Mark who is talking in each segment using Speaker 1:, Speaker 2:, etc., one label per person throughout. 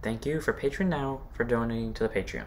Speaker 1: Thank you for Patreon now for donating to the Patreon.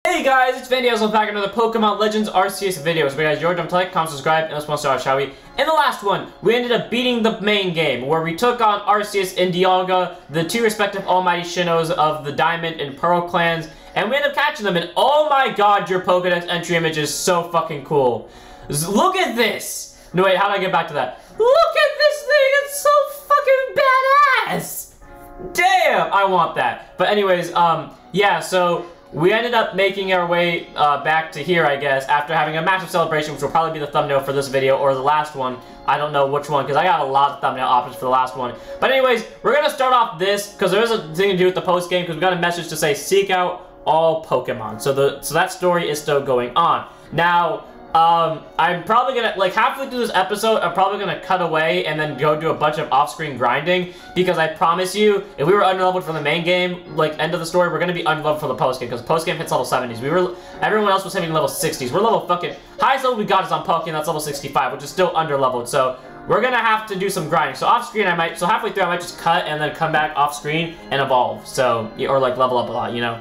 Speaker 1: Hey guys, it's Vandy. I'm back another Pokemon Legends Arceus video. So guys, George, don't like, comment, subscribe, and let's start, shall we? In the last one, we ended up beating the main game, where we took on Arceus and Dialga, the two respective almighty Shinos of the Diamond and Pearl clans, and we ended up catching them, and oh my god, your Pokedex entry image is so fucking cool. Look at this! No wait, how do I get back to that? Look at this thing, it's so fucking badass! Damn, I want that. But anyways, yeah, so we ended up making our way back to here, I guess, after having a massive celebration, which will probably be the thumbnail for this video, or the last one. I don't know which one, because I got a lot of thumbnail options for the last one. But anyways, we're going to start off this, because there is a thing to do with the post-game, because we got a message to say, seek out all Pokemon. So that story is still going on. Now, I'm probably gonna, like, halfway through this episode, I'm probably gonna cut away and then go do a bunch of off-screen grinding, because I promise you, if we were underleveled for the main game, like, end of the story, we're gonna be underleveled for the post-game, because post-game hits level 70s. Everyone else was hitting level 60s. We're level fucking, highest level we got is on Pokemon, that's level 65, which is still underleveled, so we're gonna have to do some grinding. So off-screen, so halfway through, I might just cut and then come back off-screen and evolve, so, or, like, level up a lot, you know?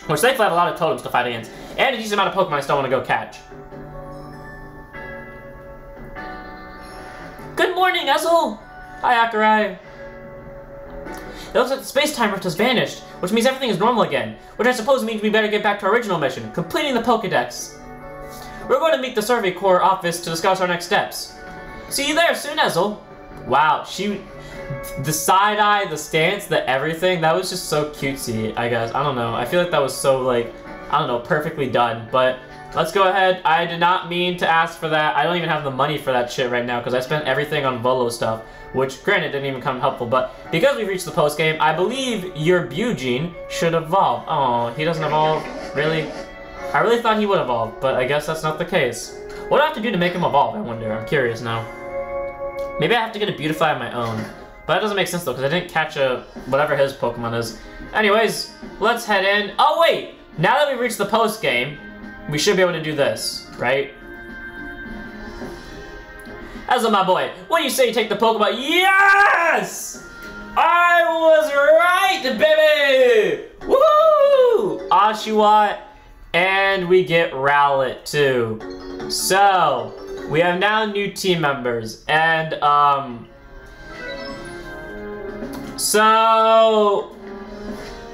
Speaker 1: Which thankfully I have a lot of totems to fight against, and a decent amount of Pokemon I still want to go catch. Good morning, Ezel! Hi, Akurei. It looks like the space-time rift has vanished, which means everything is normal again, which I suppose means we better get back to our original mission, completing the Pokédex. We're going to meet the Survey Corps office to discuss our next steps. See you there soon, Ezel. Wow, the side-eye, the stance, the everything, that was just so cutesy, I guess. I don't know. I feel like that was so, like, I don't know, perfectly done, but let's go ahead. I did not mean to ask for that. I don't even have the money for that shit right now because I spent everything on Volo stuff, which, granted, didn't even come helpful, but because we've reached the post-game, I believe your Bugene should evolve. Oh, he doesn't evolve? Really? I really thought he would evolve, but I guess that's not the case. What do I have to do to make him evolve, I wonder? I'm curious now. Maybe I have to get a Beautifly of my own. But that doesn't make sense, though, because I didn't catch whatever his Pokemon is. Anyways, let's head in. Oh, wait! Now that we've reached the post-game, we should be able to do this, right? Ezel, my boy, what do you say you take the Pokemon? Yes! I was right, baby! Woohoo! Oshawott, and we get Rowlet, too. So, we have now new team members, and, so,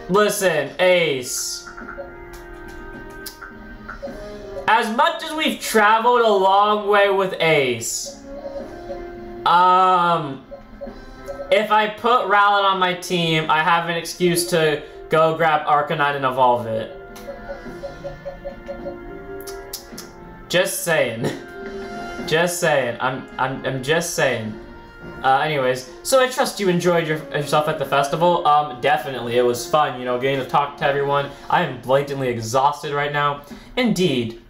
Speaker 1: listen, Ace. As much as we've traveled a long way with Ace, if I put Rowlet on my team, I have an excuse to go grab Arcanine and evolve it. Just saying. Just saying. I'm just saying. Anyways, so I trust you enjoyed yourself at the festival. Definitely, it was fun, you know, getting to talk to everyone. I am blatantly exhausted right now. Indeed.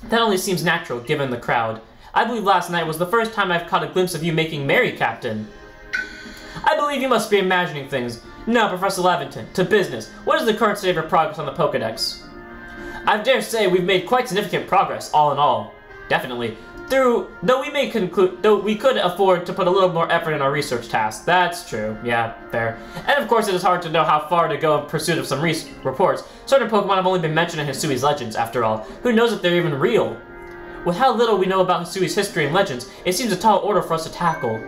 Speaker 1: That only seems natural, given the crowd. I believe last night was the first time I've caught a glimpse of you making merry, Captain. I believe you must be imagining things. Now, Professor Lavington, to business. What is the current state of progress on the Pokédex? I dare say we've made quite significant progress, all in all. Definitely. Though we could afford to put a little more effort in our research tasks. That's true. Yeah, fair. And of course, it is hard to know how far to go in pursuit of some reports. Certain Pokemon have only been mentioned in Hisui's legends, after all. Who knows if they're even real? With how little we know about Hisui's history and legends, it seems a tall order for us to tackle.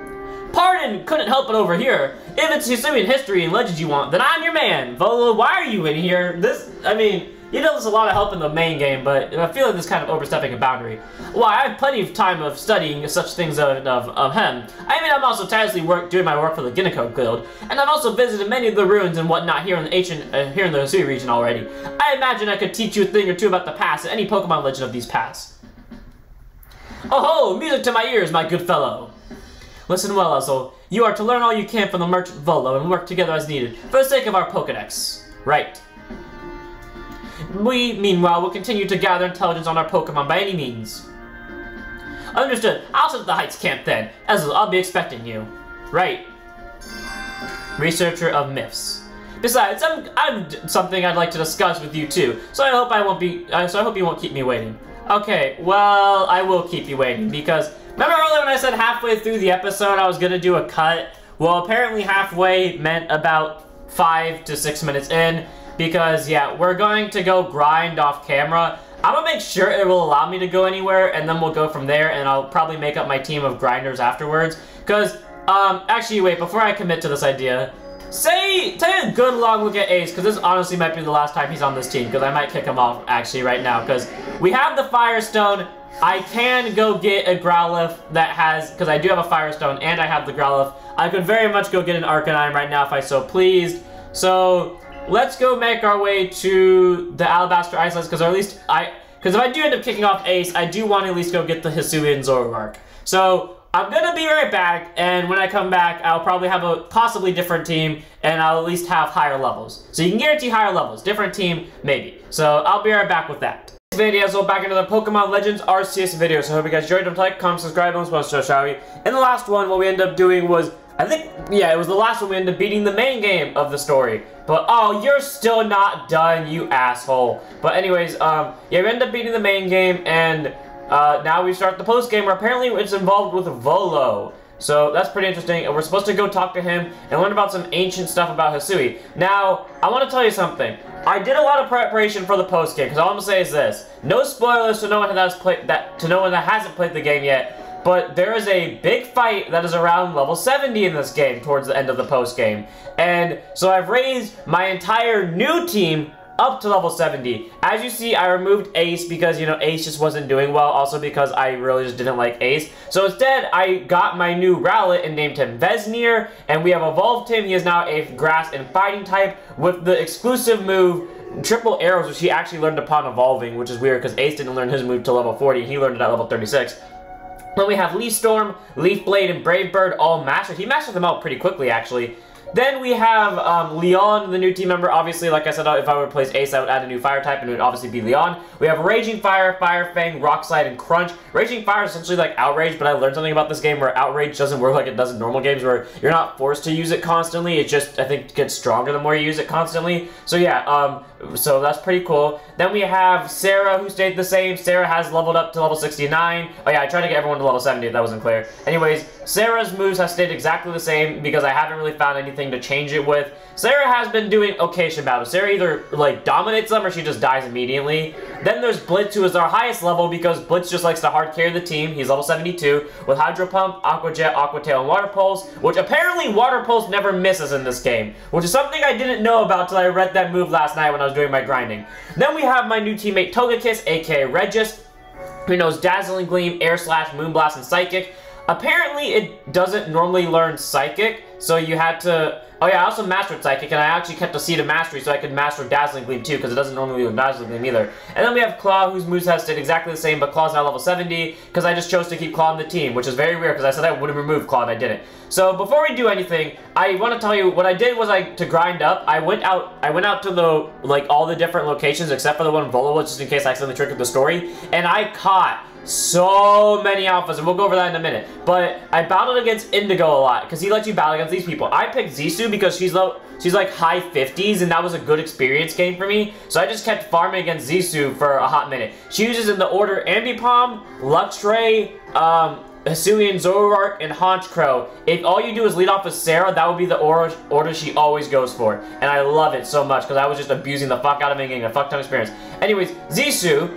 Speaker 1: Pardon, couldn't help but overhear. If it's Hisuian history and legends you want, then I'm your man. Volo, why are you in here? I mean, you know there's a lot of help in the main game, but I feel like this kind of overstepping a boundary. Why, I have plenty of time of studying such things of him. I mean, I'm also tirelessly doing my work for the Giniko Guild, and I've also visited many of the ruins and whatnot here in the Hisui region already. I imagine I could teach you a thing or two about the past and any Pokemon legend of these pasts. Oh ho, music to my ears, my good fellow. Listen well, Ezel. You are to learn all you can from the merchant Volo and work together as needed, for the sake of our Pokédex. Right. We, meanwhile, will continue to gather intelligence on our Pokemon by any means. Understood. I'll sit at the Heights camp then. Ezel, I'll be expecting you. Right. Researcher of myths. Besides, I'm something I'd like to discuss with you too. So I hope you won't keep me waiting. Okay, well, I will keep you waiting because remember earlier when I said halfway through the episode I was gonna do a cut Well, apparently halfway meant about 5 to 6 minutes in, because, yeah, we're going to go grind off camera. I'm gonna make sure it will allow me to go anywhere, and then we'll go from there, and I'll probably make up my team of grinders afterwards. Because, actually, wait, before I commit to this idea, take a good long look at Ace, because this honestly might be the last time he's on this team, because I might kick him off, actually, right now, because we have the Firestone. I can go get a Growlithe that has, because I do have a Firestone, and I have the Growlithe. I could very much go get an Arcanine right now if I so pleased. So, let's go make our way to the Alabaster Islands, because if I do end up kicking off Ace, I do want to at least go get the Hisuian Zoroark. So, I'm gonna be right back, and when I come back, I'll probably have a possibly different team, and I'll at least have higher levels. So you can guarantee higher levels. Different team, maybe. So I'll be right back with that. This video, so back into the Pokemon Legends Arceus video. So I hope you guys enjoyed. Don't like, comment, subscribe, and let's go, shall we? And the last one, what we ended up doing was, I think, yeah, it was the last one we ended up beating the main game of the story. But, oh, you're still not done, you asshole. But anyways, yeah, we ended up beating the main game, and now we start the post game where apparently it's involved with Volo. So that's pretty interesting, and we're supposed to go talk to him and learn about some ancient stuff about Hisui. Now, I want to tell you something. I did a lot of preparation for the post game, because all I'm gonna say is this: no spoilers to no one that hasn't played the game yet. But there is a big fight that is around level 70 in this game towards the end of the post game, and so I've raised my entire new team up to level 70. As you see, I removed Ace because, you know, Ace just wasn't doing well, also because I really just didn't like Ace. So instead, I got my new Rowlet and named him Vesnir, and we have evolved him. He is now a grass and fighting type with the exclusive move Triple Arrows, which he actually learned upon evolving, which is weird because Ace didn't learn his move till level 40, and he learned it at level 36. Then we have Leaf Storm, Leaf Blade, and Brave Bird all mastered. He mastered them out pretty quickly, actually. Then we have Leon, the new team member. Obviously, like I said, if I would replace Ace, I would add a new fire type, and it would obviously be Leon. We have Raging Fire, Fire Fang, Rock Slide, and Crunch. Raging Fire is essentially like Outrage, but I learned something about this game where Outrage doesn't work like it does in normal games, where you're not forced to use it constantly. It just, I think, gets stronger the more you use it constantly. So yeah, so that's pretty cool. Then we have Sarah, who stayed the same. Sarah has leveled up to level 69. Oh yeah, I tried to get everyone to level 70 if that wasn't clear. Anyways, Sarah's moves have stayed exactly the same because I haven't really found anything to change it with. Sarah has been doing okay in battle. Sarah either, like, dominates them or she just dies immediately. Then there's Blitz, who is our highest level because Blitz just likes to hard carry the team. He's level 72 with Hydro Pump, Aqua Jet, Aqua Tail, and Water Pulse, which apparently Water Pulse never misses in this game, which is something I didn't know about till I read that move last night when I was doing my grinding. Then we have my new teammate Togekiss, aka Regis, who knows Dazzling Gleam, Air Slash, Moonblast, and Psychic. Apparently, it doesn't normally learn Psychic, so you had to... Oh yeah, I also mastered Psychic, and I actually kept a Seed of Mastery so I could master Dazzling Gleam too, because it doesn't normally learn Dazzling Gleam either. And then we have Claw, whose moves have stayed exactly the same, but Claw's now level 70, because I just chose to keep Claw in the team, which is very weird, because I said I wouldn't remove Claw, and I didn't. So before we do anything, I want to tell you, what I did was to grind up, I went out to the, like, all the different locations, except for the one Volo, just in case I accidentally triggered the story, and I caught so many alphas, and we'll go over that in a minute. But I battled against Indigo a lot, because he lets you battle against these people. I picked Zisu because she's like high 50s, and that was a good experience game for me. So I just kept farming against Zisu for a hot minute. She uses in the order Ambipom, Luxray, Hisuian Zoroark, and Honchkrow. If all you do is lead off with Sarah, that would be the order she always goes for. And I love it so much, because I was just abusing the fuck out of it and getting a fuck ton of experience. Anyways, Zisu,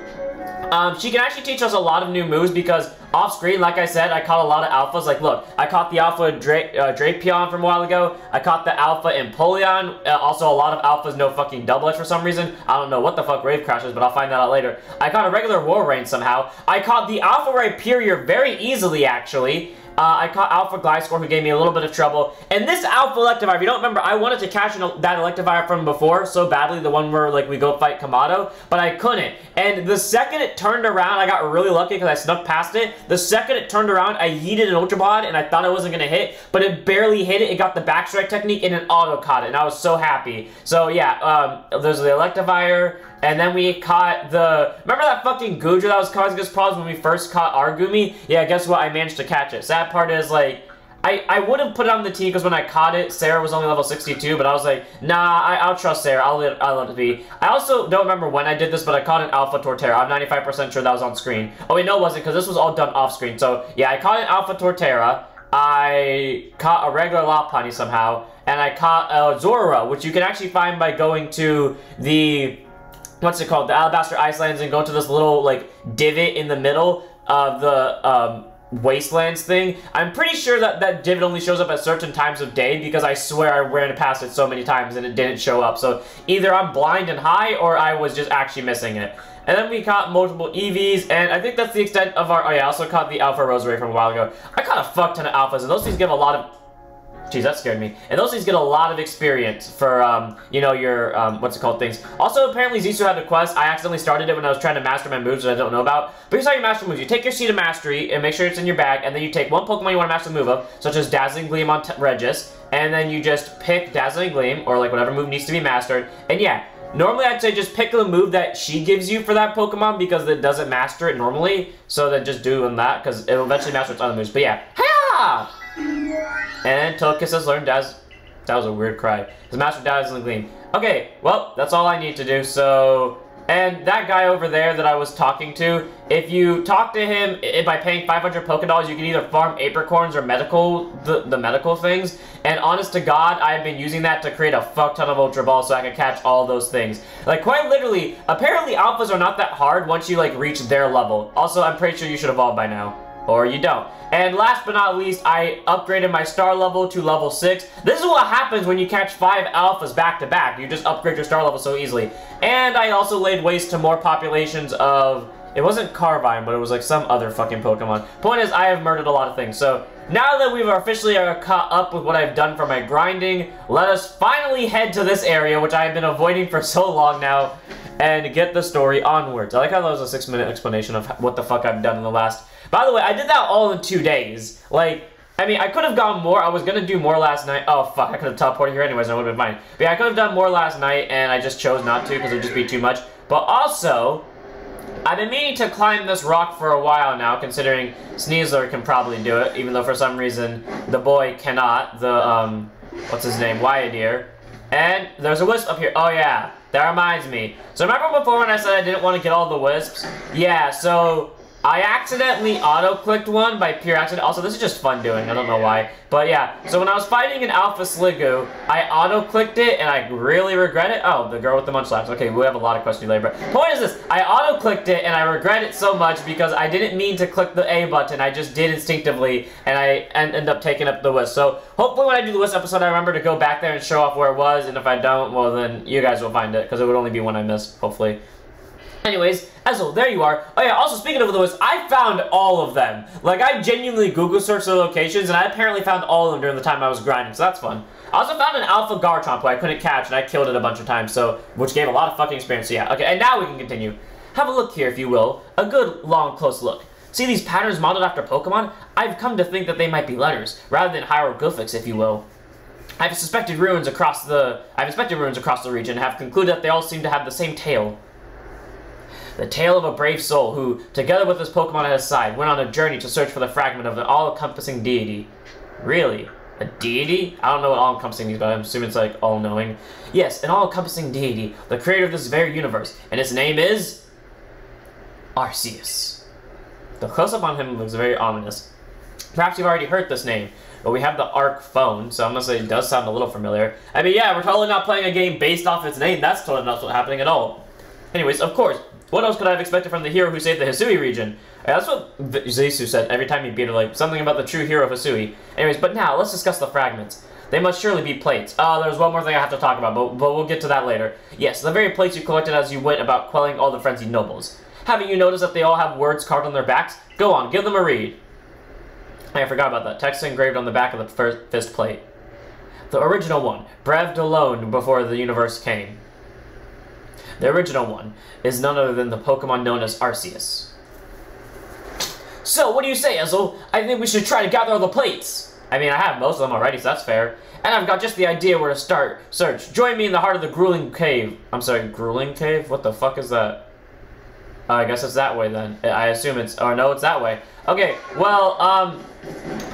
Speaker 1: she can actually teach us a lot of new moves because off screen, like I said, I caught a lot of alphas. Like, look, I caught the alpha Drapion from a while ago. I caught the alpha Empoleon. Also, a lot of alphas no fucking double edge for some reason. I don't know what the fuck Rave Crash is, but I'll find that out later. I caught a regular Warrain somehow. I caught the alpha Rhyperior very easily, actually. I caught Alpha Gliscor, who gave me a little bit of trouble. And this Alpha Electivire, if you don't remember, I wanted to catch that Electivire from before so badly, the one where, like, we go fight Kamado, but I couldn't. And the second it turned around, I got really lucky because I snuck past it. The second it turned around, I yeeted an Ultra Bod, and I thought it wasn't going to hit, but it barely hit it. It got the backstrike technique, and it auto caught it, and I was so happy. So, yeah, there's the Electivire. And then we caught the... Remember that fucking Goodra that was causing us problems when we first caught Argumi? Yeah, guess what? I managed to catch it. Sad part is, like... I would have put it on the team because when I caught it, Sarah was only level 62, but I was like, nah, I'll trust Sarah. I'll let it be. I also don't remember when I did this, but I caught an Alpha Torterra. I'm 95% sure that was on screen. Oh, wait, no, it wasn't, because this was all done off screen. So, yeah, I caught an Alpha Torterra. I caught a regular Lopunny somehow, and I caught a Zorora, which you can actually find by going to the, what's it called, the Alabaster Icelands, and go to this little, like, divot in the middle of the, Wastelands thing. I'm pretty sure that that divot only shows up at certain times of day, because I swear I ran past it so many times and it didn't show up. So either I'm blind and high, or I was just actually missing it. And then we caught multiple EVs, and I think that's the extent of our... Oh yeah, I also caught the Alpha Rosary from a while ago. I caught a fuck ton of Alphas, and those things give a lot of... Jeez, that scared me. And those things get a lot of experience for, you know, your, what's it called, things. Also, apparently, Zisu had a quest. I accidentally started it when I was trying to master my moves that I don't know about. But here's how you master moves. You take your Seed of Mastery and make sure it's in your bag, and then you take one Pokemon you want to master the move of, such as Dazzling Gleam on Regis, and then you just pick Dazzling Gleam, or, like, whatever move needs to be mastered. And yeah, normally I'd say just pick the move that she gives you for that Pokemon, because it doesn't master it normally. So then just doing that, because it'll eventually master its other moves. But yeah, hiya! And Togekiss has learned that was a weird cry. His master Dazzling Gleam. Okay, well, that's all I need to do, so... And that guy over there that I was talking to, if you talk to him by paying 500 Pokédollars, you can either farm Apricorns or the medical things. And honest to God, I've been using that to create a fuck ton of Ultra Balls so I can catch all those things. Like, quite literally, apparently Alphas are not that hard once you, like, reach their level. Also, I'm pretty sure you should evolve by now. Or you don't. And last but not least, I upgraded my star level to level 6. This is what happens when you catch 5 alphas back to back. You just upgrade your star level so easily. And I also laid waste to more populations of... It wasn't Carvine, but it was like some other fucking Pokemon. Point is, I have murdered a lot of things. So now that we've officially caught up with what I've done for my grinding, let us finally head to this area, which I have been avoiding for so long now, and get the story onwards. I like how that was a 6-minute explanation of what the fuck I've done in the last... By the way, I did that all in 2 days. Like, I mean, I could have gone more. I was gonna do more last night. Oh, fuck, I could have teleported here anyways, and I would have been fine. But yeah, I could have done more last night, and I just chose not to, because it would just be too much. But also, I've been meaning to climb this rock for a while now, considering Sneasler can probably do it, even though for some reason the boy cannot. The, what's his name? Wyadeer. And there's a wisp up here. Oh, yeah. That reminds me. So remember before when I said I didn't want to get all the wisps? Yeah, so... I accidentally auto-clicked one by pure accident. Also, this is just fun doing. I don't know why. But yeah, so when I was fighting an Alpha Sliggoo, I auto-clicked it, and I really regret it. Oh, the girl with the Munchlax. Okay, we have a lot of questions later. But point is this. I auto-clicked it, and I regret it so much because I didn't mean to click the A button. I just did instinctively, and I ended up taking up the wisp. So hopefully when I do the wisp episode, I remember to go back there and show off where it was. And if I don't, well, then you guys will find it, because it would only be one I missed, hopefully. Anyways, Ezel, there you are. Oh yeah, also speaking of the wisps, I found all of them. Like, I genuinely Google searched the locations, and I apparently found all of them during the time I was grinding, so that's fun. I also found an Alpha Garchomp who I couldn't catch, and I killed it a bunch of times, so, which gave a lot of fucking experience, so yeah. Okay, and now we can continue. Have a look here, if you will. A good, long, close look. See these patterns modeled after Pokemon? I've come to think that they might be letters, rather than hieroglyphics, if you will. I've inspected ruins across the region, and have concluded that they all seem to have the same tale. The tale of a brave soul who, together with his Pokemon at his side, went on a journey to search for the fragment of an all-encompassing deity. Really? A deity? I don't know what all-encompassing means, but I'm assuming it's like all-knowing. Yes, an all-encompassing deity, the creator of this very universe, and his name is... Arceus. The close-up on him looks very ominous. Perhaps you've already heard this name, but we have the Arc phone, so I'm gonna say it does sound a little familiar. I mean, yeah, we're totally not playing a game based off its name. That's totally not what's happening at all. Anyways, of course, what else could I have expected from the hero who saved the Hisui region? That's what Zisu said every time he beat her, like, something about the true hero of Hisui. Anyways, but now, let's discuss the fragments. They must surely be plates. There's one more thing I have to talk about, but we'll get to that later. Yes, the very plates you collected as you went about quelling all the frenzied nobles. Haven't you noticed that they all have words carved on their backs? Go on, give them a read. I forgot about that. Text engraved on the back of the first fist plate. The original one, breved alone before the universe came. The original one is none other than the Pokemon known as Arceus. So, what do you say, Ezel? I think we should try to gather all the plates. I mean, I have most of them already, so that's fair. And I've got just the idea where to start. Search. Join me in the heart of the Grueling Cave. I'm sorry, Grueling Cave? What the fuck is that? I guess it's that way then. I assume it's... Oh, no, it's that way. Okay, well,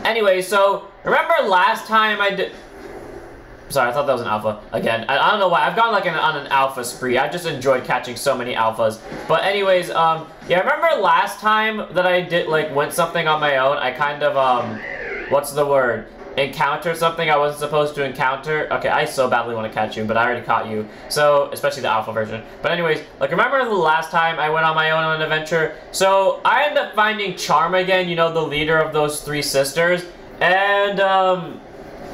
Speaker 1: anyway, so... Remember last time I did... Sorry, I thought that was an alpha. Again, I don't know why. I've gone like on an alpha spree. I just enjoyed catching so many alphas. But anyways, yeah, remember last time that I did, like, went something on my own? I kind of, what's the word? Encounter something I wasn't supposed to encounter. Okay, I so badly want to catch you, but I already caught you. So, especially the alpha version. But anyways, like, remember the last time I went on my own on an adventure? So, I ended up finding Charm again, you know, the leader of those 3 sisters. And,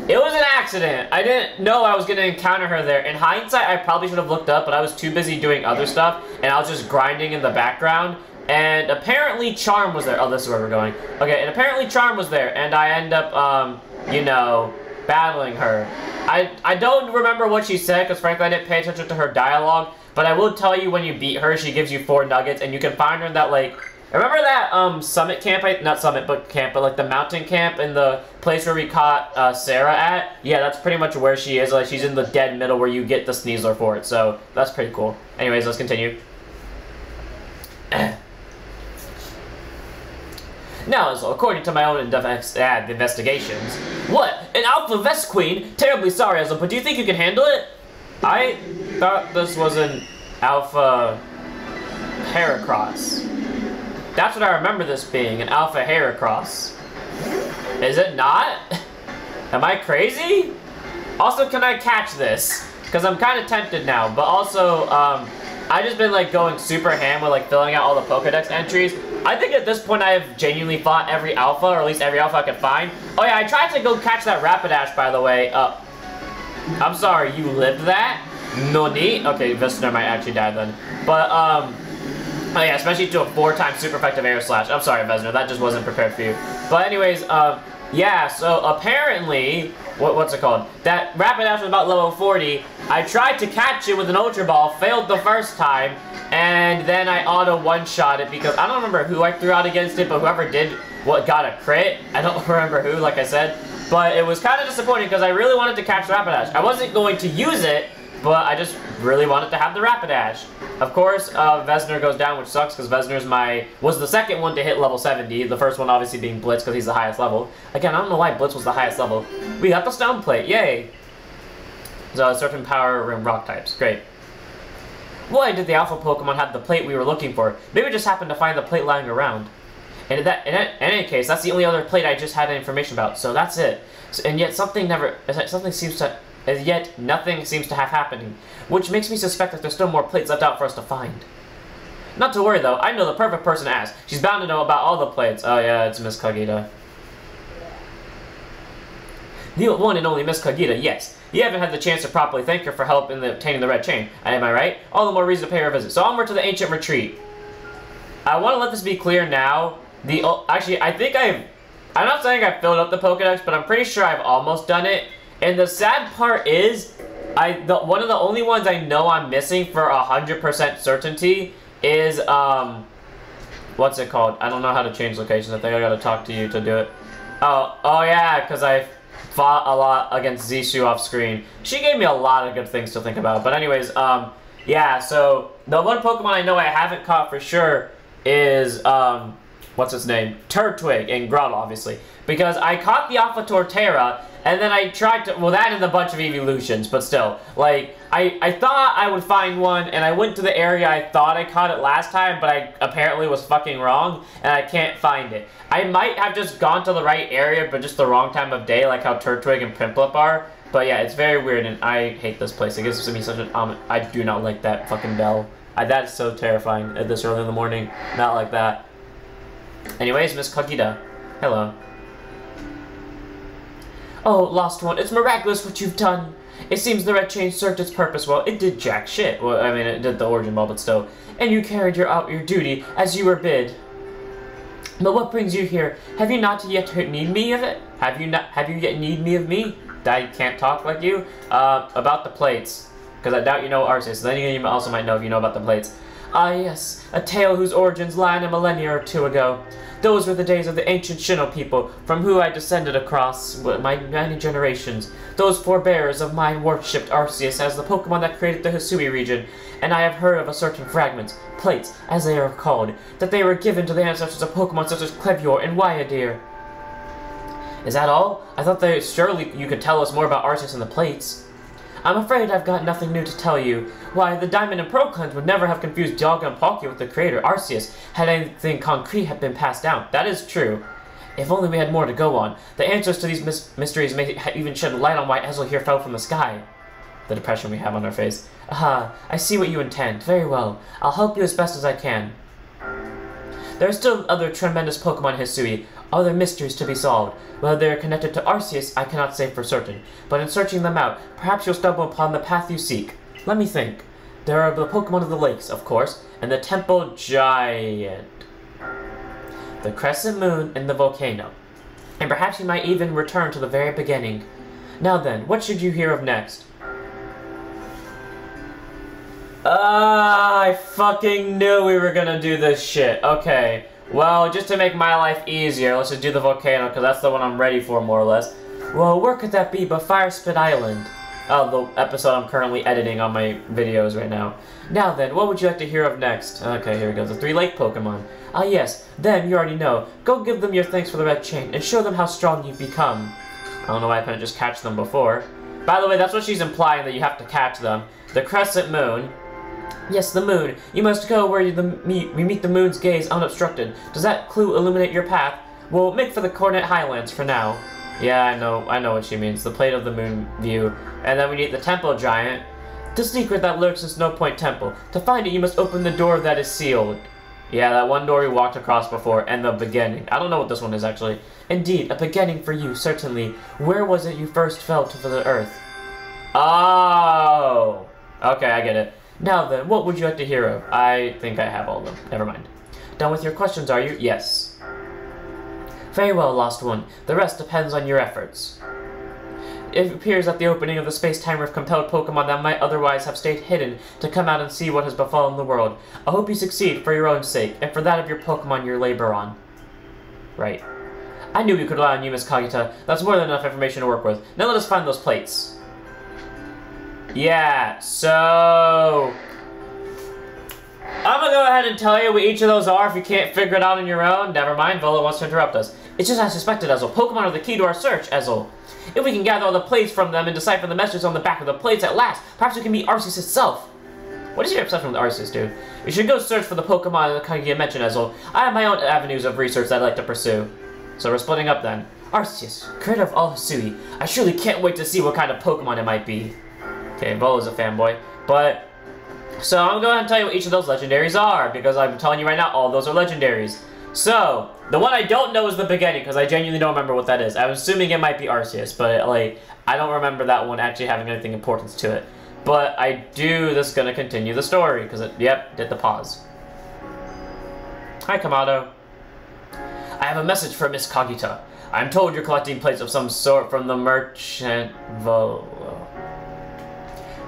Speaker 1: it was an accident. I didn't know I was going to encounter her there. In hindsight, I probably should have looked up, but I was too busy doing other stuff, and I was just grinding in the background. And apparently Charm was there. Oh, this is where we're going. Okay, and apparently Charm was there, and I end up, you know, battling her. I don't remember what she said, because frankly I didn't pay attention to her dialogue, but I will tell you when you beat her, she gives you 4 nuggets, and you can find her in that, like, remember that, summit camp, not summit but camp, but like the mountain camp in the place where we caught, Sarah at? Yeah, that's pretty much where she is, like, she's in the dead middle where you get the Sneasler for it, so that's pretty cool. Anyways, let's continue. Now, so according to my own investigations... What? An Alpha Vest Queen? Terribly sorry, Ezra, but do you think you can handle it? I thought this was an Alpha Heracross. That's what I remember this being, an Alpha Heracross. Is it not? Am I crazy? Also, can I catch this? Because I'm kind of tempted now, but also, I've just been, like, going super ham with, like, filling out all the Pokedex entries. I think at this point I have genuinely fought every alpha, or at least every alpha I could find. Oh yeah, I tried to go catch that Rapidash, by the way. I'm sorry, you lived that? Noni? Okay, Visner might actually die then. But, oh yeah, especially to a 4-time super effective air slash. I'm sorry, Vesner, that just wasn't prepared for you. But anyways, yeah, so apparently, what's it called? That Rapidash was about level 40. I tried to catch it with an Ultra Ball, failed the first time, and then I auto one-shot it because I don't remember who I threw out against it, but whoever did got a crit. I don't remember who, like I said. But it was kind of disappointing because I really wanted to catch Rapidash. I wasn't going to use it, but I just really wanted to have the Rapidash. Of course, Vesner goes down, which sucks because Vesner's was the second one to hit level 70. The first one obviously being Blitz because he's the highest level. Again, I don't know why Blitz was the highest level. We got the Stone Plate, yay! So, certain power and rock types, great. Why did the Alpha Pokemon have the plate we were looking for? Maybe we just happened to find the plate lying around. And in any case, that's the only other plate I just had information about, so that's it. And yet nothing seems to have happened, which makes me suspect that there's still more plates left out for us to find. Not to worry though, I know the perfect person to ask. She's bound to know about all the plates. Oh yeah, it's Miss Kagita. The one and only Miss Kagita, yes. You haven't had the chance to properly thank her for help in obtaining the red chain. Am I right? All the more reason to pay her a visit. So onward to the ancient retreat. I want to let this be clear now. Actually, I'm not saying I filled up the Pokedex, but I'm pretty sure I've almost done it. And the sad part is, one of the only ones I know I'm missing for 100% certainty is, what's it called? I don't know how to change locations. I think I gotta talk to you to do it. Oh yeah, because I fought a lot against Zishu off screen. She gave me a lot of good things to think about. But anyways, yeah, so the one Pokemon I know I haven't caught for sure is, what's its name? Turtwig and Grottle, obviously. Because I caught the Alpha Torterra, and then I tried to, well, that and a bunch of evolutions, but still. Like, I thought I would find one, and I went to the area I thought I caught it last time, but I apparently was fucking wrong, and I can't find it. I might have just gone to the right area, but just the wrong time of day, like how Turtwig and Prinplup are. But yeah, it's very weird, and I hate this place. It gives me such an, I do not like that fucking bell. That is so terrifying at this early in the morning. Not like that. Anyways, Miss Kagita. Hello. Oh, lost one, it's miraculous what you've done. It seems the red chain served its purpose well. It did jack shit. Well, I mean, it did the origin ball, but still. And you carried out your duty as you were bid. But what brings you here? Have you not yet need me of it? Have you yet need me of me? I can't talk like you? About the plates. Because I doubt you know Arceus. Then you also might know if you know about the plates. Ah, yes. A tale whose origins lie in a millennia or two ago. Those were the days of the ancient Sinnoh people, from who I descended across my many generations. Those forebears of mine worshipped Arceus as the Pokemon that created the Hisui region, and I have heard of a certain fragments, plates, as they are called, that they were given to the ancestors of Pokemon such as Kleavor and Wyadeer. Is that all? I thought that surely you could tell us more about Arceus and the plates. I'm afraid I've got nothing new to tell you. Why, the Diamond and Pearl clans would never have confused Dialga and Palkia with the creator, Arceus, had anything concrete have been passed down. That is true. If only we had more to go on. The answers to these mysteries may even shed light on why Ezel here fell from the sky. The depression we have on our face. Aha, I see what you intend. Very well. I'll help you as best as I can. There are still other tremendous Pokemon Hisui, other mysteries to be solved. Whether they are connected to Arceus, I cannot say for certain. But in searching them out, perhaps you'll stumble upon the path you seek. Let me think. There are the Pokemon of the Lakes, of course, and the Temple Giant. The Crescent Moon and the Volcano. And perhaps you might even return to the very beginning. Now then, what should you hear of next? I fucking knew we were gonna do this shit. Okay, well, just to make my life easier, let's just do the volcano, because that's the one I'm ready for, more or less. Well, where could that be but Fire Spit Island? Oh, the episode I'm currently editing on my videos right now. Now then, what would you like to hear of next? Okay, here we go, the 3 lake Pokemon. Ah yes, them you already know. Go give them your thanks for the red chain, and show them how strong you've become. I don't know why I couldn't just catch them before. By the way, that's what she's implying, that you have to catch them. The Crescent Moon. Yes, the moon. You must go where we meet the moon's gaze unobstructed. Does that clue illuminate your path? We'll make for the Coronet Highlands for now. Yeah, I know what she means. The plate of the moon view. And then we need the Temple Giant. The secret that lurks in Snow Point Temple. To find it, you must open the door that is sealed. Yeah, that one door we walked across before, and the beginning. I don't know what this one is, actually. Indeed, a beginning for you, certainly. Where was it you first fell to the earth? Oh! Okay, I get it. Now then, what would you like to hear of? I think I have all of them. Never mind. Done with your questions, are you? Yes. Very well, Lost One. The rest depends on your efforts. It appears that the opening of the space-time rift compelled Pokemon that might otherwise have stayed hidden to come out and see what has befallen the world. I hope you succeed for your own sake, and for that of your Pokemon you labor on. Right. I knew we could rely on you, Miss Kagita. That's more than enough information to work with. Now let us find those plates. Yeah, so... I'm gonna go ahead and tell you what each of those are if you can't figure it out on your own. Never mind, Volo wants to interrupt us. It's just as I suspected, Ezel. Pokemon are the key to our search, Ezel. If we can gather all the plates from them and decipher the messages on the back of the plates at last, perhaps we can meet Arceus itself. What is your obsession with Arceus, dude? We should go search for the Pokemon that Kagita mentioned, Ezel. I have my own avenues of research that I'd like to pursue. So we're splitting up then. Arceus, creator of all Hisui. I surely can't wait to see what kind of Pokemon it might be. Okay, Volo's a fanboy. But, so I'm going to tell you what each of those legendaries are, because I'm telling you right now, all those are legendaries. So, the one I don't know is the beginning, because I genuinely don't remember what that is. I'm assuming it might be Arceus, but, like, I don't remember that one actually having anything importance to it. But I do, this is going to continue the story, because it, yep, did the pause. Hi, Kamado. I have a message for Miss Kagita. I'm told you're collecting plates of some sort from the merchant Volo.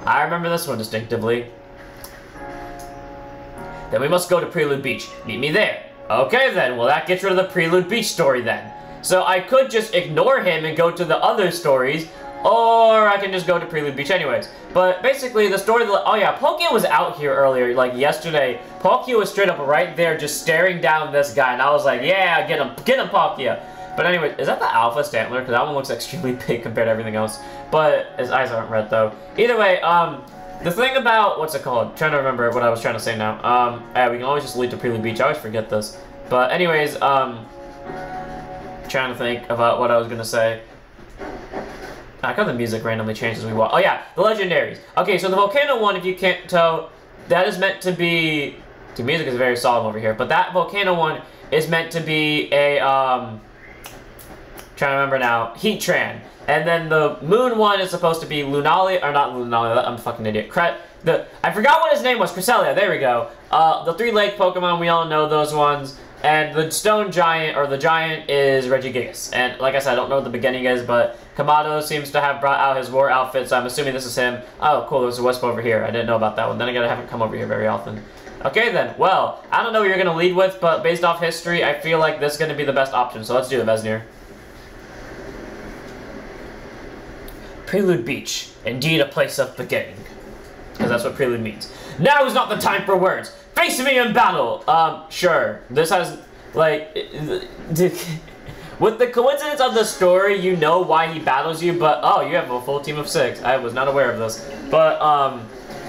Speaker 1: I remember this one distinctively. Then we must go to Prelude Beach. Meet me there. Okay then, well that gets rid of the Prelude Beach story then. So I could just ignore him and go to the other stories, or I can just go to Prelude Beach anyways. But basically the story, oh yeah, Palkia was out here earlier, like yesterday. Palkia was straight up right there just staring down this guy, and I was like, yeah, get him Palkia. But anyway, is that the Alpha Stantler? Because that one looks extremely big compared to everything else. But his eyes aren't red though. Either way, the thing about, what's it called? I'm trying to remember what I was trying to say now. Yeah, we can always just lead to Prelude Beach. I always forget this. But anyways, trying to think about what I was gonna say. I got the music randomly changes as we walk. Oh yeah, the legendaries. Okay, so the Volcano one, if you can't tell, that is meant to be, the music is very solemn over here, but that Volcano one is meant to be a, trying to remember now, Heatran. And then the Moon one is supposed to be Lunali, or not Lunali, I'm a fucking idiot. I forgot what his name was, Cresselia, there we go. The 3 lake Pokemon, we all know those ones. And the Stone Giant, or the Giant, is Regigigas. And like I said, I don't know what the beginning is, but Kamado seems to have brought out his war outfit, so I'm assuming this is him. Oh, cool, there's a Wisp over here. I didn't know about that one. Then again, I haven't come over here very often. Okay then, well, I don't know what you're going to lead with, but based off history, I feel like this is going to be the best option. So let's do it, Vesnir. Prelude Beach, indeed a place of beginning. Because that's what prelude means. Now is not the time for words. Face me in battle! Sure. This has, like, with the coincidence of the story, you know why he battles you, but, oh, you have a full team of 6. I was not aware of this. But,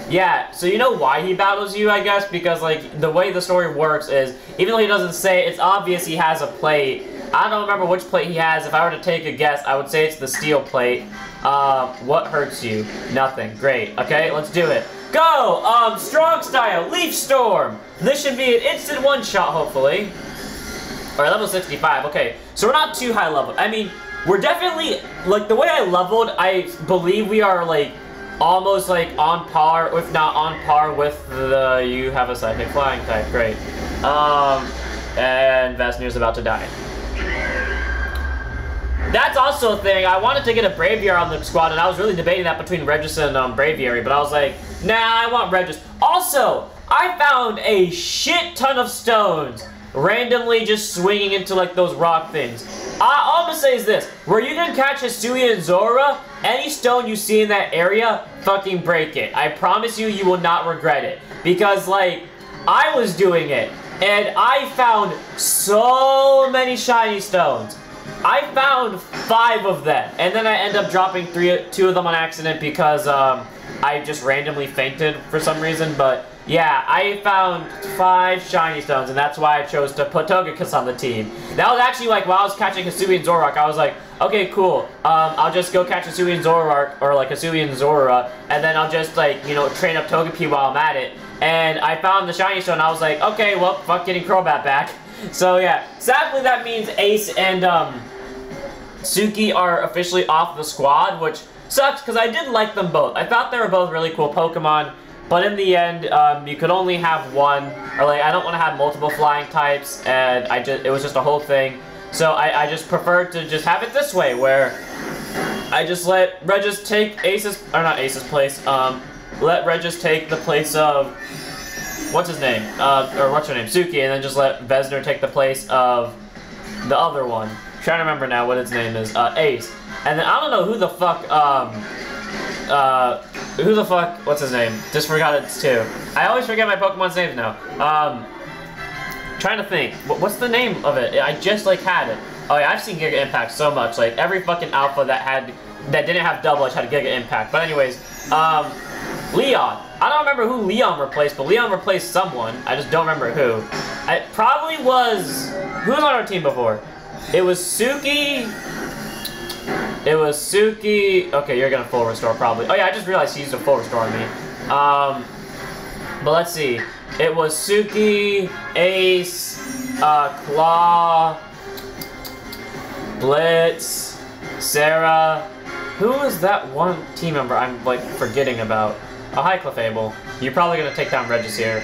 Speaker 1: yeah, so you know why he battles you, I guess, because, like, the way the story works is, even though he doesn't say, it's obvious he has a plate I don't remember which plate he has. If I were to take a guess, I would say it's the steel plate. What hurts you? Nothing. Great. Okay, let's do it. Go! Strong style, Leaf Storm! This should be an instant one-shot, hopefully. Alright, level 65. Okay, so we're not too high level. I mean, we're definitely, like, the way I leveled, I believe we are, like, almost, like, on par, if not on par with the, you have a psychic flying type. Great. And Vesnir's about to die. That's also a thing. I wanted to get a Braviary on the squad, and I was really debating that between Regis and Braviary, but I was like, nah, I want Regis. Also, I found a shit ton of stones randomly just swinging into like those rock things. All I'm gonna say is this: where you can catch Hisui and Zora, any stone you see in that area, fucking break it. I promise you, you will not regret it. Because like, I was doing it, and I found so many shiny stones. I found 5 of them, and then I end up dropping 2 of them on accident because I just randomly fainted for some reason. But yeah, I found 5 shiny stones, and that's why I chose to put Togekiss on the team. That was actually like while I was catching Hisui and Zoroark, I was like, okay, cool. I'll just go catch Hisui and Zoroark, or like Hisui and Zora, and then I'll just like, you know, train up Togepi while I'm at it. And I found the shiny stone. I was like, okay, well, fuck getting Crobat back. So yeah, sadly that means Ace and Suki are officially off the squad, which sucks because I did like them both. I thought they were both really cool Pokemon, but in the end, you could only have one, or like I don't want to have multiple flying types, and it was just a whole thing. So I just preferred to just have it this way, where I just let Regis take Ace's, or not Ace's place, let Regis take the place of, what's his name, or what's her name, Suki, and then just let Vesnir take the place of the other one. I'm trying to remember now what its name is, Ace. And then I don't know who the fuck, what's his name? Just forgot it's 2. I always forget my Pokemon's names now. Trying to think, what's the name of it? I just like had it. Oh yeah, I've seen Giga Impact so much. Like every fucking alpha that didn't have Double Edge had a Giga Impact. But anyways, Leon. I don't remember who Leon replaced, but Leon replaced someone. I just don't remember who. It probably was, who was on our team before? It was Suki. It was Suki. Okay, you're gonna full restore probably. Oh yeah, I just realized he used a full restore on me. But let's see. It was Suki, Ace, Claw, Blitz, Sarah. Who was that one team member I'm like forgetting about? Oh, hi Clefable. You're probably gonna take down Regis here,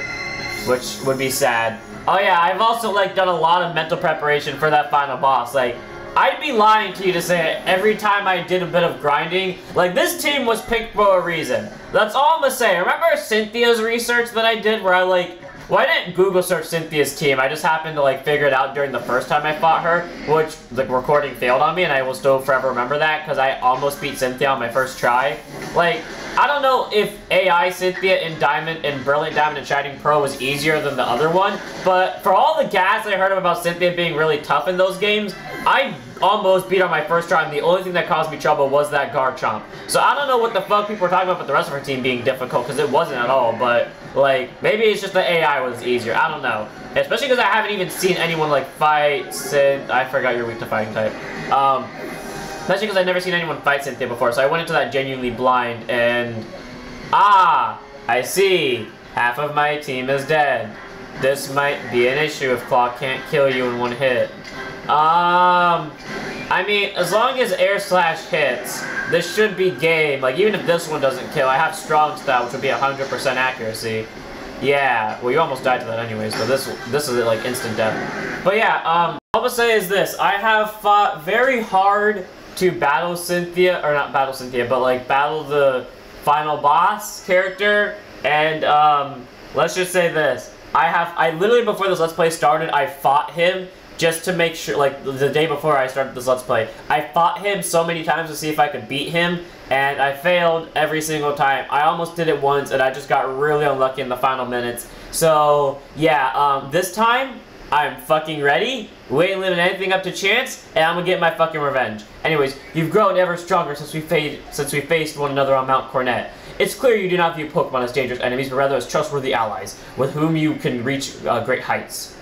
Speaker 1: which would be sad. Oh yeah, I've also like done a lot of mental preparation for that final boss. Like, I'd be lying to you to say every time I did a bit of grinding, like this team was picked for a reason. That's all I'm gonna say. Remember Cynthia's research that I did where I like, well, I didn't Google search Cynthia's team. I just happened to like figure it out during the first time I fought her, which the recording failed on me, and I will still forever remember that because I almost beat Cynthia on my first try. Like, I don't know if AI Cynthia in Diamond and Brilliant Diamond and Shining Pearl was easier than the other one, but for all the gas I heard about Cynthia being really tough in those games, I almost beat her on my first try, and the only thing that caused me trouble was that Garchomp. So I don't know what the fuck people were talking about with the rest of her team being difficult, because it wasn't at all, but like, maybe it's just the AI was easier, I don't know. Especially because I haven't even seen anyone like fight I forgot you're weak to fighting type. Especially because I've never seen anyone fight Cynthia before, so I went into that genuinely blind, and I see. Half of my team is dead. This might be an issue if Claw can't kill you in one hit. I mean, as long as Air Slash hits, this should be game. Like, even if this one doesn't kill, I have Strong Style, which would be 100% accuracy. Yeah, well, you almost died to that anyways, but this is like instant death. But yeah, all I'm gonna say is this: I have fought very hard to battle Cynthia, or not battle Cynthia, but like battle the final boss character, and let's just say this: I literally before this Let's Play started, I fought him just to make sure, like the day before I started this Let's Play, I fought him so many times to see if I could beat him, and I failed every single time. I almost did it once, and I just got really unlucky in the final minutes. So yeah, this time I'm fucking ready. We ain't leaving anything up to chance, and I'm gonna get my fucking revenge. Anyways, you've grown ever stronger since we faced one another on Mount Cornet. It's clear you do not view Pokemon as dangerous enemies, but rather as trustworthy allies, with whom you can reach great heights.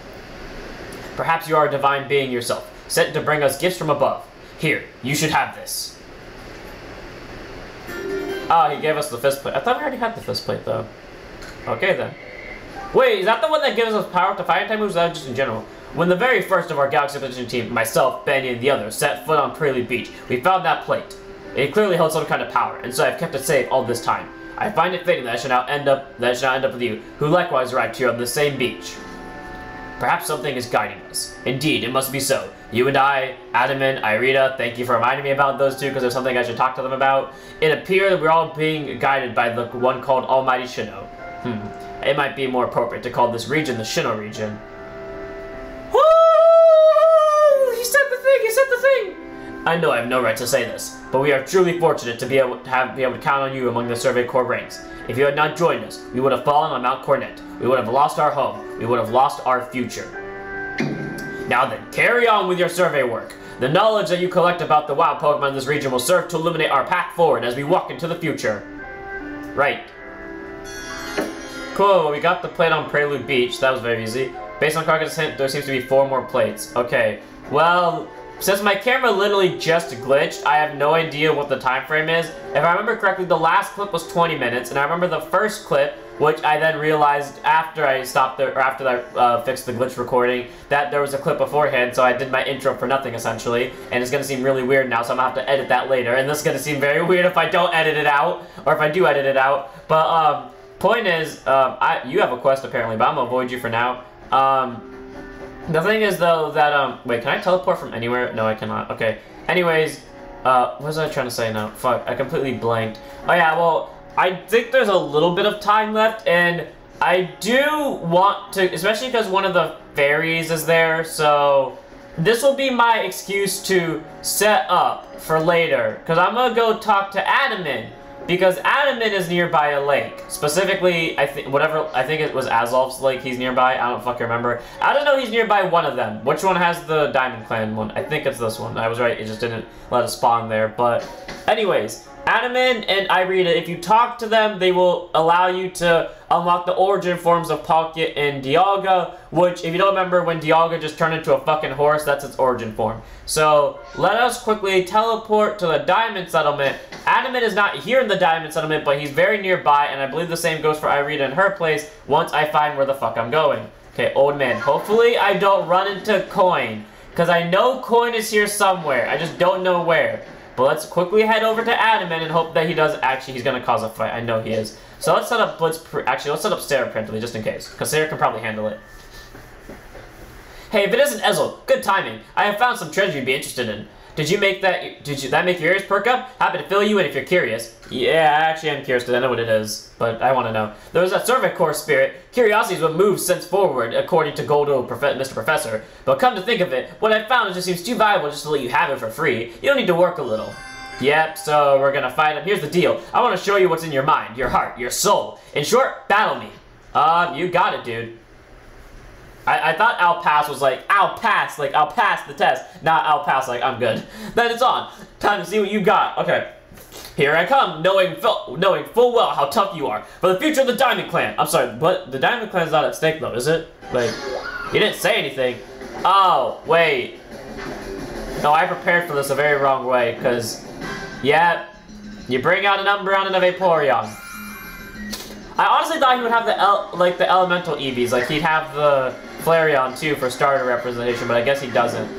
Speaker 1: Perhaps you are a divine being yourself. sent to bring us gifts from above. Here, you should have this. Oh, he gave us the fist plate. I thought we already had the fist plate, though. Okay, then. Wait, is that the one that gives us power to fire type moves, or is that just in general? When the very first of our Galaxy Expedition team, myself, Benny, and the others, set foot on Prelude Beach, we found that plate. It clearly held some kind of power, and so I've kept it safe all this time. I find it fitting that I should now end up with you, who likewise arrived here on the same beach. Perhaps something is guiding us. Indeed, it must be so. You and I, Adaman, Irita, thank you for reminding me about those two, because there's something I should talk to them about. It appears that we're all being guided by the one called Almighty Shino. It might be more appropriate to call this region the Shino region. Woo! He said the thing! He said the thing! I know I have no right to say this, but we are truly fortunate to be able to count on you among the Survey Corps ranks. If you had not joined us, we would have fallen on Mount Cornet. We would have lost our home. We would have lost our future. Now then, carry on with your survey work. The knowledge that you collect about the wild Pokemon in this region will serve to illuminate our path forward as we walk into the future. Right. Cool, we got the plate on Prelude Beach. That was very easy. Based on Crockett's hint, there seems to be 4 more plates. Okay, well, since my camera literally just glitched, I have no idea what the time frame is. If I remember correctly, the last clip was 20 minutes, and I remember the first clip, which I then realized after I stopped there, or after I fixed the glitch recording, that there was a clip beforehand, so I did my intro for nothing, essentially, and it's gonna seem really weird now, so I'm gonna have to edit that later, and this is gonna seem very weird if I don't edit it out, or if I do edit it out, but, point is, you have a quest apparently, but I'm gonna avoid you for now. The thing is though that, wait, can I teleport from anywhere? No, I cannot. Okay. Anyways, what was I trying to say now? Fuck, I completely blanked. Oh yeah, well, I think there's a little bit of time left, and I do want to, especially because one of the fairies is there, so this will be my excuse to set up for later, because I'm gonna go talk to Adaman. Because Adaman is nearby a lake. Specifically, I think it was Azolf's lake he's nearby. I don't fucking remember. I don't know, he's nearby one of them. Which one has the Diamond Clan one? I think it's this one. I was right, it just didn't let us spawn there. But anyways, Adaman and Irita, if you talk to them, they will allow you to unlock the origin forms of Palkia and Dialga, which, if you don't remember, when Dialga just turned into a fucking horse, that's its origin form. So, let us quickly teleport to the Diamond Settlement. Adaman is not here in the Diamond Settlement, but he's very nearby, and I believe the same goes for Irita and her place once I find where the fuck I'm going. Okay, old man, hopefully I don't run into Coin, because I know Coin is here somewhere, I just don't know where. But let's quickly head over to Adaman and hope that he does. Actually, he's gonna cause a fight. I know he is. So let's set up actually, let's set up Sarah preemptively just in case, because Sarah can probably handle it. Hey, if it isn't Ezel, good timing. I have found some treasure you'd be interested in. Did that make your ears perk up? Happy to fill you in if you're curious. Yeah, I actually am curious because I know what it is, but I want to know. There was a Survey Corps spirit. Curiosity is what moves sense forward, according to Goldo Mr. Professor. But come to think of it, what I found just seems too valuable just to let you have it for free. You don't need to work a little. Yep, so we're gonna fight him. Here's the deal. I want to show you what's in your mind, your heart, your soul. In short, battle me. You got it, dude. I thought I'll pass was like, I'll pass the test. Not I'll pass like, I'm good. Then it's on. Time to see what you got. Okay. Here I come, knowing full well how tough you are. For the future of the Diamond Clan. I'm sorry, but the Diamond Clan's not at stake though, is it? Like, he didn't say anything. Oh, wait. No, I prepared for this a very wrong way, because, yeah, you bring out an Umbreon and a Vaporeon. I honestly thought he would have the elemental Eevees, like he'd have the Flareon too for starter representation, but I guess he doesn't.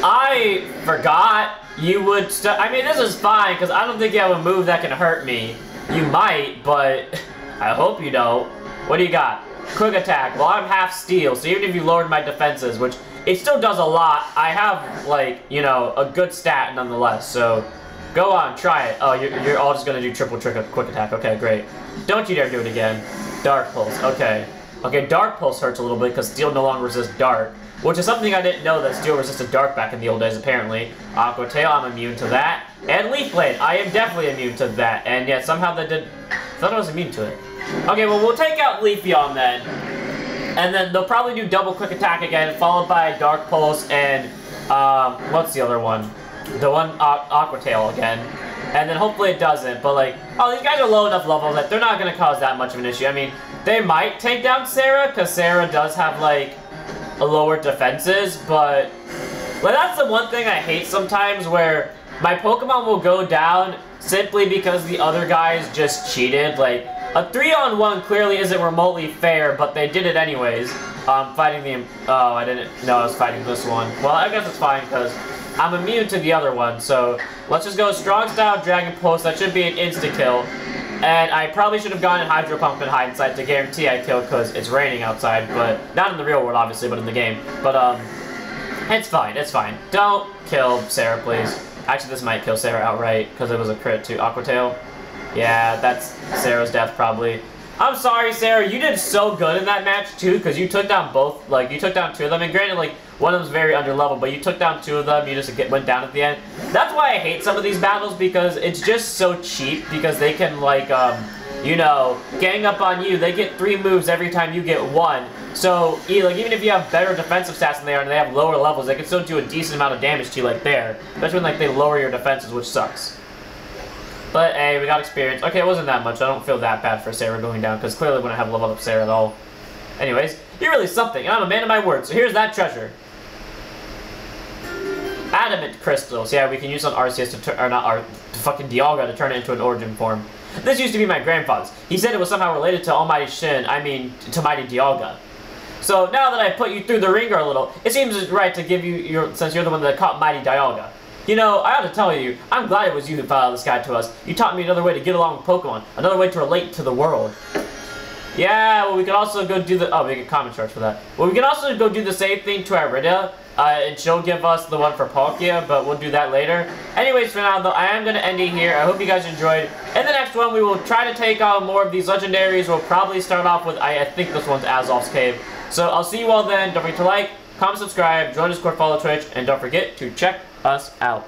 Speaker 1: I forgot you would I mean, this is fine, because I don't think you have a move that can hurt me. You might, but I hope you don't. What do you got? Quick attack. Well, I'm half steel, so even if you lowered my defenses, which it still does a lot, I have, like, you know, a good stat nonetheless, so go on, try it. Oh, you're all just gonna do triple quick attack. Okay, great. Don't you dare do it again. Dark Pulse, okay. Okay, Dark Pulse hurts a little bit because Steel no longer resists Dark, which is something I didn't know, that Steel resisted Dark back in the old days, apparently. Aqua Tail, I'm immune to that. And Leaf Blade, I am definitely immune to that. And yet somehow that did... I thought I was immune to it. Okay, well, we'll take out Leafeon then. And then they'll probably do double quick attack again, followed by Dark Pulse and, what's the other one? The one, Aqua Tail again. And then hopefully it doesn't, but like, oh, these guys are low enough levels that they're not gonna cause that much of an issue. I mean, they might take down Sarah, because Sarah does have, like, lower defenses, but like that's the one thing I hate sometimes where my Pokemon will go down simply because the other guys just cheated. Like, a 3-on-1 clearly isn't remotely fair, but they did it anyways. Fighting the... Oh, I didn't know I was fighting this one. Well, I guess it's fine, because I'm immune to the other one, so let's just go Strong Style, Dragon Pulse. That should be an insta-kill. And I probably should have gone in Hydro Pump and Hindsight to guarantee I killed, because it's raining outside, but... Not in the real world, obviously, but in the game. But, it's fine, it's fine. Don't kill Sarah, please. Actually, this might kill Sarah outright, because it was a crit to Aqua Tail. Yeah, that's Sarah's death, probably. I'm sorry, Sarah, you did so good in that match, too, because you took down both, like, you took down 2 of them, and granted, like, one of them's very underleveled, but you took down 2 of them, you just went down at the end. That's why I hate some of these battles, because it's just so cheap, because they can, like, you know, gang up on you. They get 3 moves every time you get 1. So, like, even if you have better defensive stats than they are and they have lower levels, they can still do a decent amount of damage to you, like there. Especially when, like, they lower your defenses, which sucks. But, hey, we got experience. Okay, it wasn't that much. I don't feel that bad for Sarah going down, because clearly we wouldn't have leveled up Sarah at all. Anyways, you're really something, and I'm a man of my word, so here's that treasure. Adamant crystals. Yeah, we can use on Arceus to turn, or not fucking Dialga to turn it into an origin form. This used to be my grandfather's. He said it was somehow related to Almighty Shin, I mean, to Mighty Dialga. So now that I put you through the ringer a little, it seems right to give you since you're the one that caught Mighty Dialga. You know, I ought to tell you, I'm glad it was you who found this guide to us. You taught me another way to get along with Pokemon, another way to relate to the world. Yeah, well, we could also go do the... Oh, we get comment charge for that. Well, we can also go do the same thing to Irida, and she'll give us the one for Palkia, but we'll do that later. Anyways, for now, though, I am going to end it here. I hope you guys enjoyed. In the next one, we will try to take on more of these legendaries. We'll probably start off with, I think this one's Azov's Cave. So, I'll see you all then. Don't forget to like, comment, subscribe, join Discord, follow Twitch, and don't forget to check us out.